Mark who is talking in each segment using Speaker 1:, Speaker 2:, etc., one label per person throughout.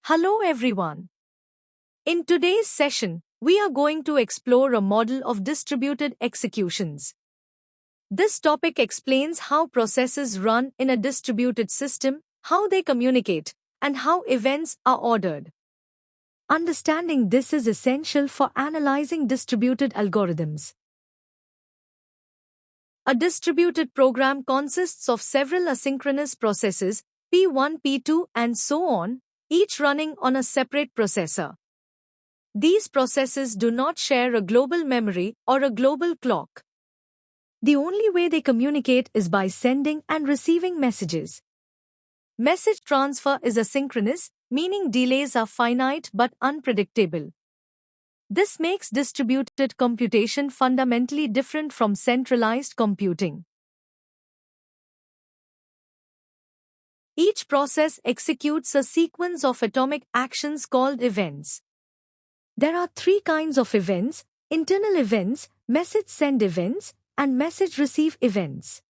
Speaker 1: Hello everyone. In today's session, we are going to explore a model of distributed executions. This topic explains how processes run in a distributed system, how they communicate, and how events are ordered. Understanding this is essential for analyzing distributed algorithms. A distributed program consists of several asynchronous processes, P1, P2, and so on, each running on a separate processor. These processes do not share a global memory or a global clock. The only way they communicate is by sending and receiving messages. Message transfer is asynchronous, meaning delays are finite but unpredictable. This makes distributed computation fundamentally different from centralized computing. Each process executes a sequence of atomic actions called events. There are three kinds of events: internal events, message send events, and message receive events.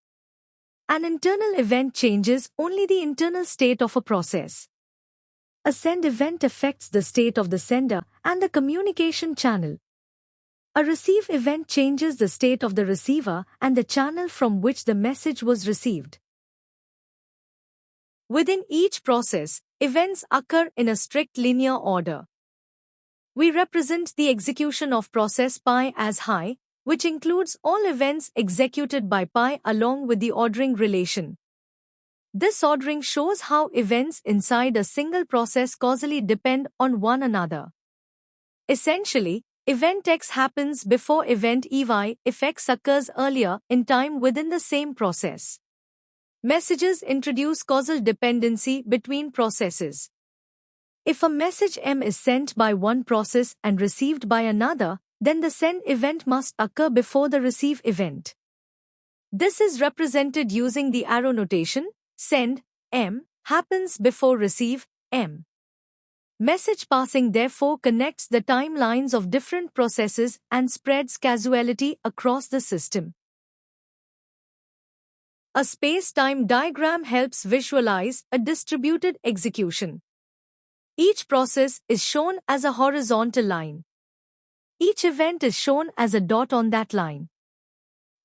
Speaker 1: An internal event changes only the internal state of a process. A send event affects the state of the sender and the communication channel. A receive event changes the state of the receiver and the channel from which the message was received. Within each process, events occur in a strict linear order. We represent the execution of process pi as high, which includes all events executed by pi along with the ordering relation. This ordering shows how events inside a single process causally depend on one another. Essentially, event X happens before event EY if X occurs earlier in time within the same process. Messages introduce causal dependency between processes. If a message M is sent by one process and received by another, then the send event must occur before the receive event. This is represented using the arrow notation: send M happens before receive M. Message passing therefore connects the timelines of different processes and spreads causality across the system. A space-time diagram helps visualize a distributed execution. Each process is shown as a horizontal line. Each event is shown as a dot on that line.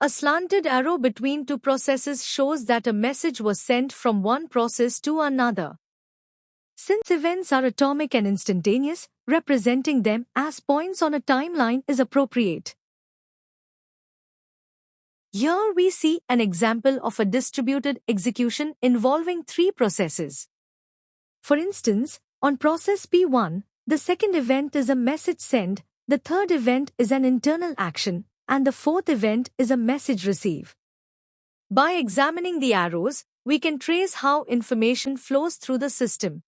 Speaker 1: A slanted arrow between two processes shows that a message was sent from one process to another. Since events are atomic and instantaneous, representing them as points on a timeline is appropriate. Here we see an example of a distributed execution involving three processes. For instance, on process P1, the second event is a message send, the third event is an internal action, and the fourth event is a message receive. By examining the arrows, we can trace how information flows through the system.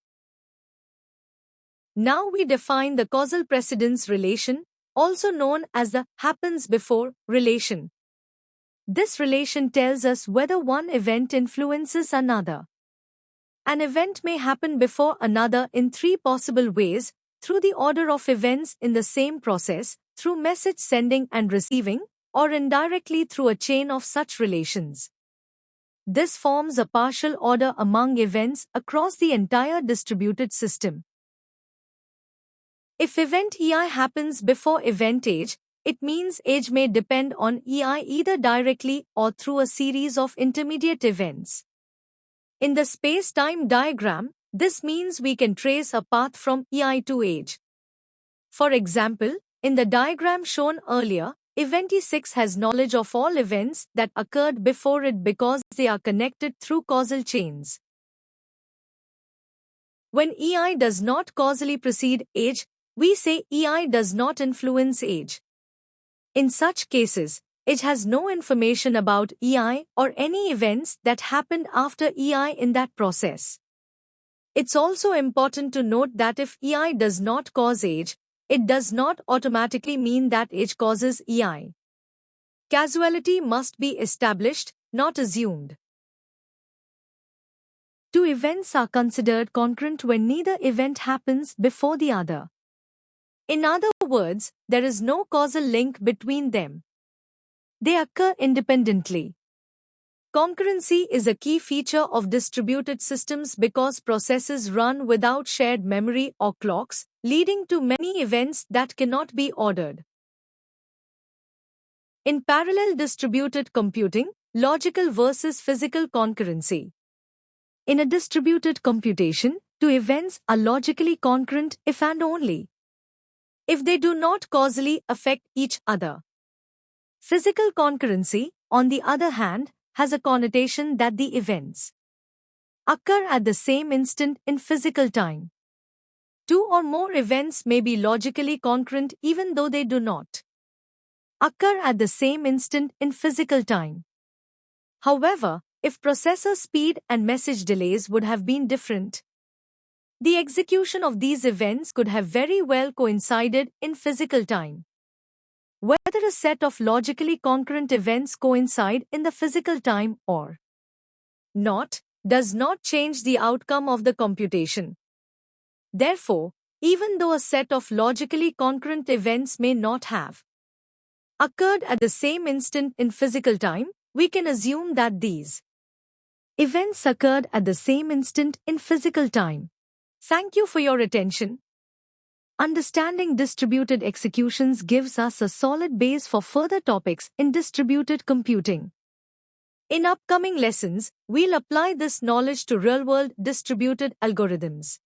Speaker 1: Now we define the causal precedence relation, also known as the happens before relation. This relation tells us whether one event influences another. An event may happen before another in three possible ways: through the order of events in the same process, through message sending and receiving, or indirectly through a chain of such relations. This forms a partial order among events across the entire distributed system. If event EI happens before event age, it means age may depend on EI either directly or through a series of intermediate events. In the space-time diagram, this means we can trace a path from EI to age. For example, in the diagram shown earlier, event E6 has knowledge of all events that occurred before it because they are connected through causal chains. When EI does not causally precede age, we say EI does not influence age. In such cases, age has no information about EI or any events that happened after EI in that process. It's also important to note that if EI does not cause age, it does not automatically mean that age causes EI. Causality must be established, not assumed. Two events are considered concurrent when neither event happens before the other. In other words, there is no causal link between them. They occur independently. Concurrency is a key feature of distributed systems because processes run without shared memory or clocks, leading to many events that cannot be ordered. In parallel distributed computing, logical versus physical concurrency. In a distributed computation, two events are logically concurrent if and only if they do not causally affect each other. Physical concurrency, on the other hand, has a connotation that the events occur at the same instant in physical time. Two or more events may be logically concurrent even though they do not occur at the same instant in physical time. However, if processor speed and message delays would have been different, the execution of these events could have very well coincided in physical time. Whether a set of logically concurrent events coincide in the physical time or not does not change the outcome of the computation. Therefore, even though a set of logically concurrent events may not have occurred at the same instant in physical time, we can assume that these events occurred at the same instant in physical time. Thank you for your attention. Understanding distributed executions gives us a solid base for further topics in distributed computing. In upcoming lessons, we'll apply this knowledge to real-world distributed algorithms.